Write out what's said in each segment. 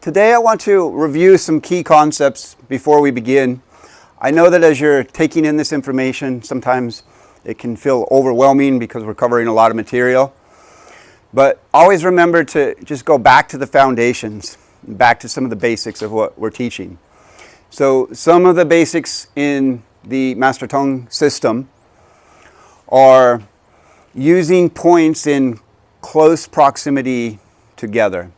Today I want to review some key concepts before we begin. I know that as you're taking in this information, sometimes it can feel overwhelming because we're covering a lot of material. But always remember to just go back to the foundations, back to some of the basics of what we're teaching. So some of the basics in the Master Tung system are using points in close proximity together.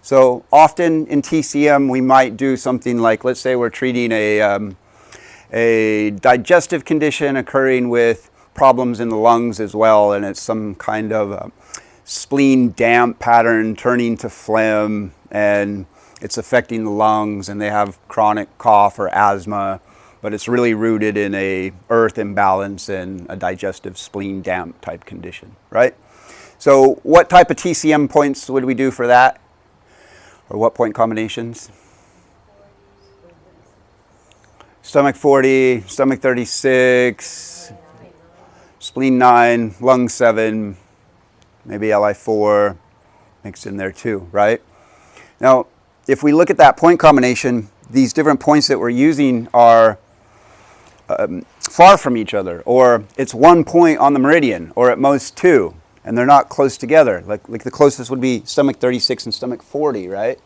So often in TCM we might do something like, let's say we're treating a digestive condition occurring with problems in the lungs as well, and it's some kind of spleen damp pattern turning to phlegm, and it's affecting the lungs, and they have chronic cough or asthma, but it's really rooted in a earth imbalance and a digestive spleen damp type condition, right? So what type of TCM points would we do for that? Or what point combinations? Stomach 40, stomach 36, spleen 9, lung 7, maybe LI4 mixed in there too, right? Now, if we look at that point combination, these different points that we're using are far from each other, or it's one point on the meridian, or at most two, and they're not close together. Like the closest would be stomach 36 and stomach 40, right?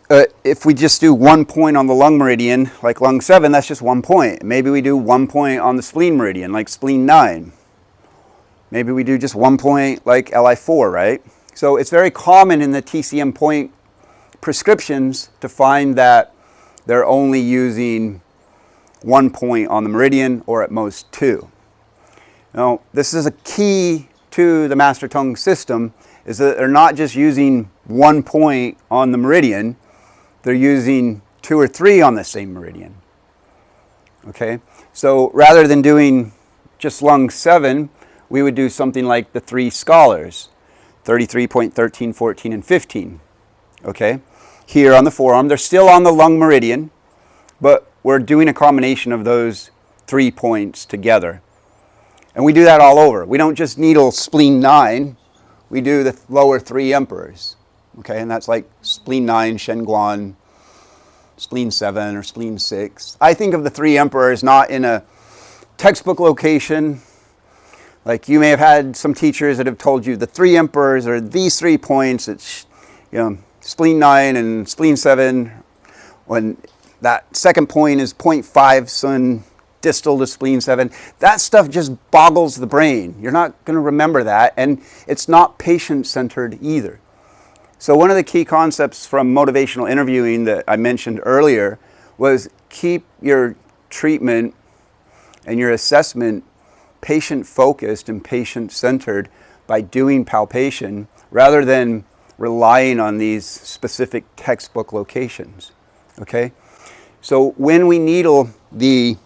If we just do 1 point on the lung meridian, like lung 7, that's just 1 point. Maybe we do 1 point on the spleen meridian, like spleen 9. Maybe we do just 1 point like LI4, right? So it's very common in the TCM point prescriptions to find that they're only using 1 point on the meridian, or at most 2. Now, this is a key to the Master Tung system, is that they're not just using 1 point on the meridian, they're using 2 or 3 on the same meridian. Okay, so rather than doing just lung 7, we would do something like the 3 scholars, 33 point 13, 14, and 15. Okay, here on the forearm, they're still on the lung meridian, but we're doing a combination of those 3 points together. And we do that all over. We don't just needle spleen 9, we do the lower 3 emperors. Okay, and that's like spleen 9, Shen Guan, spleen 7, or spleen 6. I think of the 3 emperors not in a textbook location. Like you may have had some teachers that have told you the 3 emperors are these 3 points. It's, spleen 9 and spleen 7. When that second point is 0.5 sun distal to spleen 7. That stuff just boggles the brain. You're not going to remember that, and it's not patient-centered either. So one of the key concepts from motivational interviewing that I mentioned earlier was keep your treatment and your assessment patient-focused and patient-centered by doing palpation rather than relying on these specific textbook locations. Okay? So when we needle the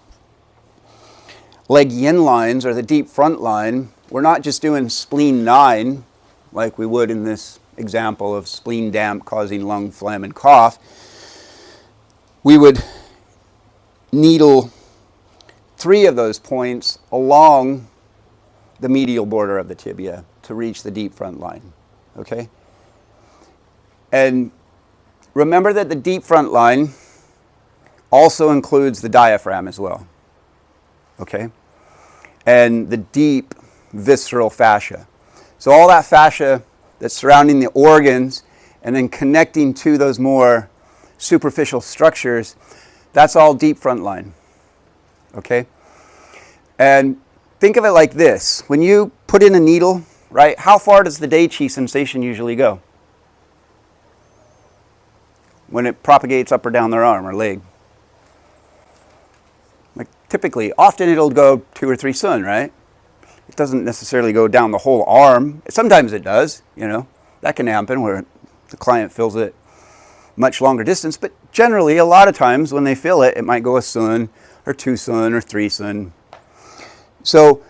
leg yin lines or the deep front line, we're not just doing spleen 9 like we would in this example of spleen damp causing lung phlegm and cough. We would needle 3 of those points along the medial border of the tibia to reach the deep front line. Okay? And remember that the deep front line also includes the diaphragm as well. Okay? And the deep visceral fascia. So all that fascia that's surrounding the organs and then connecting to those more superficial structures, that's all deep front line. Okay? And think of it like this. When you put in a needle, right, how far does the day chi sensation usually go? When it propagates up or down their arm or leg. Like typically, often it'll go 2 or 3 sun, right? It doesn't necessarily go down the whole arm. Sometimes it does, That can happen where the client feels it much longer distance. But generally, a lot of times when they feel it, it might go a sun or 2 sun or 3 sun. So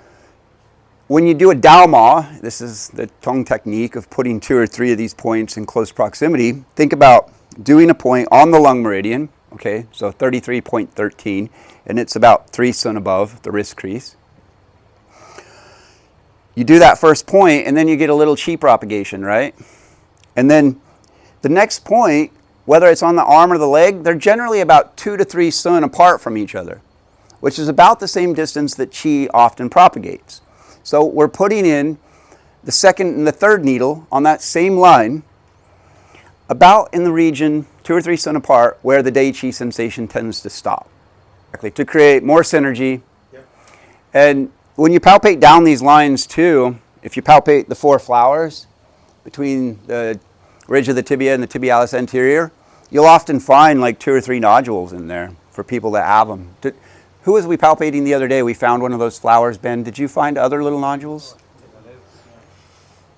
when you do a Dao Ma, this is the Tung technique of putting 2 or 3 of these points in close proximity. Think about doing a point on the lung meridian, okay, so 33.13, and it's about 3 sun above the wrist crease. You do that first point, and then you get a little chi propagation, right? And then the next point, whether it's on the arm or the leg, they're generally about 2 to 3 sun apart from each other, which is about the same distance that qi often propagates. So we're putting in the second and the third needle on that same line, about in the region 2 or 3 sun apart, where the dai qi sensation tends to stop, to create more synergy. Yep. And when you palpate down these lines too, if you palpate the 4 flowers between the ridge of the tibia and the tibialis anterior, you'll often find like 2 or 3 nodules in there for people that have them. Who was we palpating the other day? We found one of those flowers, Ben. Did you find other little nodules?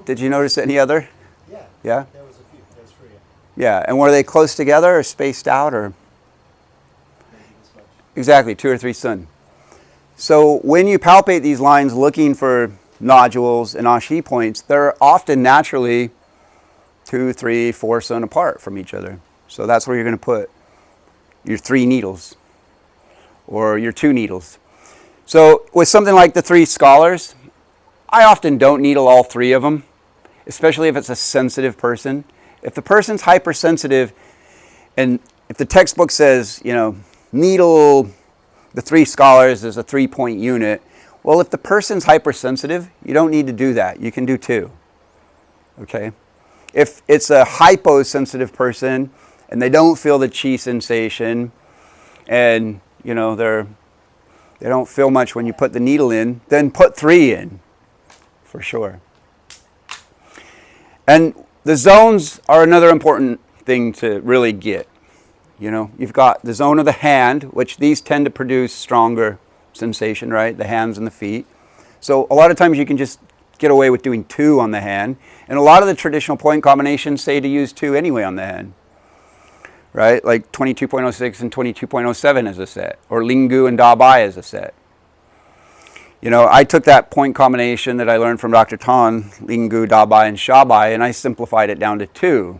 Did you notice any other? Yeah. Yeah? There was a few. There was 3. Yeah. And were they close together or spaced out or? Maybe this much. Exactly, 2 or 3 sun. So when you palpate these lines looking for nodules and ashi points, they're often naturally 2, 3, 4 sun apart from each other. So that's where you're going to put your 3 needles or your 2 needles. So with something like the 3 scholars, I often don't needle all 3 of them, especially if it's a sensitive person. If the person's hypersensitive, and if the textbook says, needle the 3 scholars as a 3-point unit, well, if the person's hypersensitive, you don't need to do that. You can do 2. Okay? If it's a hyposensitive person and they don't feel the qi sensation and, they don't feel much when you put the needle in, then put 3 in. For sure. And the zones are another important thing to really get. You've got the zone of the hand, which these tend to produce stronger sensation, right? The hands and the feet. So a lot of times you can just get away with doing 2 on the hand. And a lot of the traditional point combinations say to use 2 anyway on the hand. Right? Like 22.06 and 22.07 as a set. Or Lingu and Da Bai as a set. I took that point combination that I learned from Dr. Tung, Lingu, Da Bai, and Sha Bai, and I simplified it down to 2.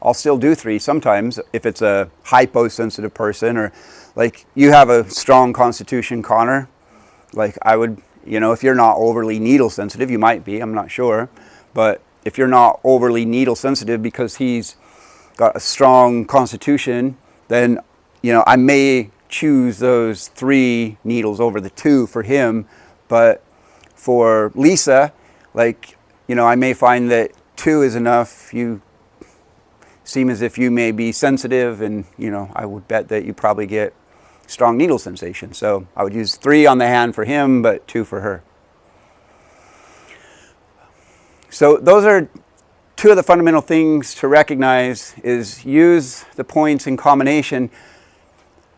I'll still do 3 sometimes if it's a hyposensitive person, or like you have a strong constitution, Connor. Like I would, if you're not overly needle sensitive, you might be, I'm not sure. But if you're not overly needle sensitive because he's got a strong constitution, then, I may choose those 3 needles over the 2 for him. But for Lisa, I may find that 2 is enough. You seem as if you may be sensitive, and, I would bet that you probably get strong needle sensation. So I would use 3 on the hand for him, but 2 for her. So those are 2 of the fundamental things to recognize: is use the points in combination,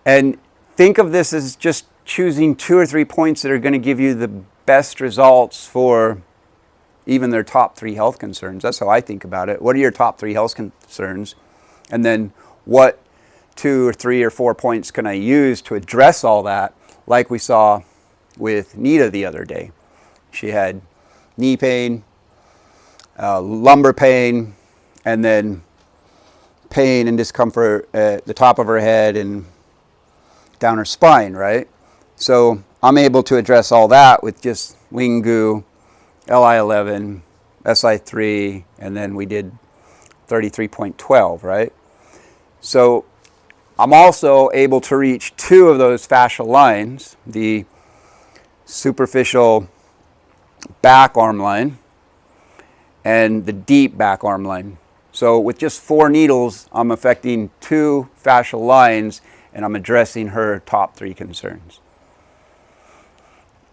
and think of this as just choosing 2 or 3 points that are going to give you the best results for even their top 3 health concerns. That's how I think about it. What are your top 3 health concerns? And then what 2 or 3 or 4 points can I use to address all that, like we saw with Nita the other day. She had knee pain, lumbar pain, and then pain and discomfort at the top of her head and down her spine, right? So I'm able to address all that with just Lingu, Li11, Si3, and then we did 33.12, right? So I'm also able to reach 2 of those fascial lines, the superficial back arm line and the deep back arm line. So with just 4 needles, I'm affecting 2 fascial lines, and I'm addressing her top 3 concerns.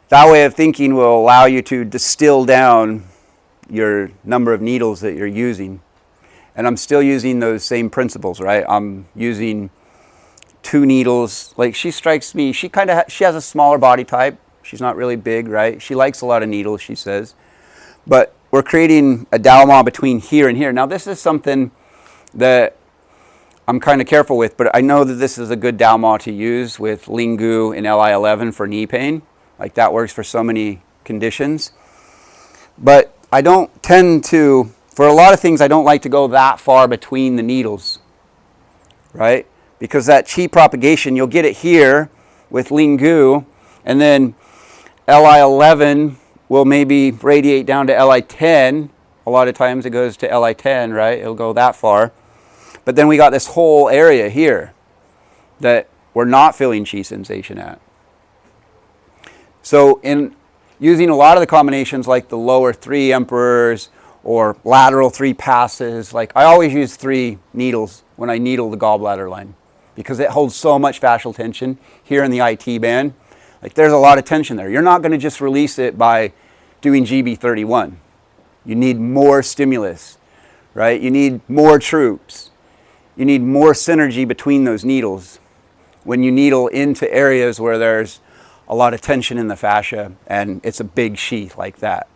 That way of thinking will allow you to distill down your number of needles that you're using. And I'm still using those same principles, right? I'm using 2 needles. Like she strikes me, she has a smaller body type. She's not really big, right? She likes a lot of needles, she says. But we're creating a Dalma between here and here. Now this is something that I'm kind of careful with, but I know that this is a good Dalma to use with Lingu and Li11 for knee pain. Like that works for so many conditions. But I don't tend to, for a lot of things, I don't like to go that far between the needles, right? Because that chi propagation, you'll get it here with Lingu, and then Li11 will maybe radiate down to Li10. A lot of times it goes to Li10, right? It'll go that far. But then we got this whole area here that we're not feeling chi sensation at. So in using a lot of the combinations like the lower 3 emperors or lateral 3 passes, like I always use 3 needles when I needle the gallbladder line because it holds so much fascial tension here in the IT band. Like there's a lot of tension there. You're not going to just release it by doing GB31. You need more stimulus, right? You need more troops. You need more synergy between those needles when you needle into areas where there's a lot of tension in the fascia and it's a big sheath like that.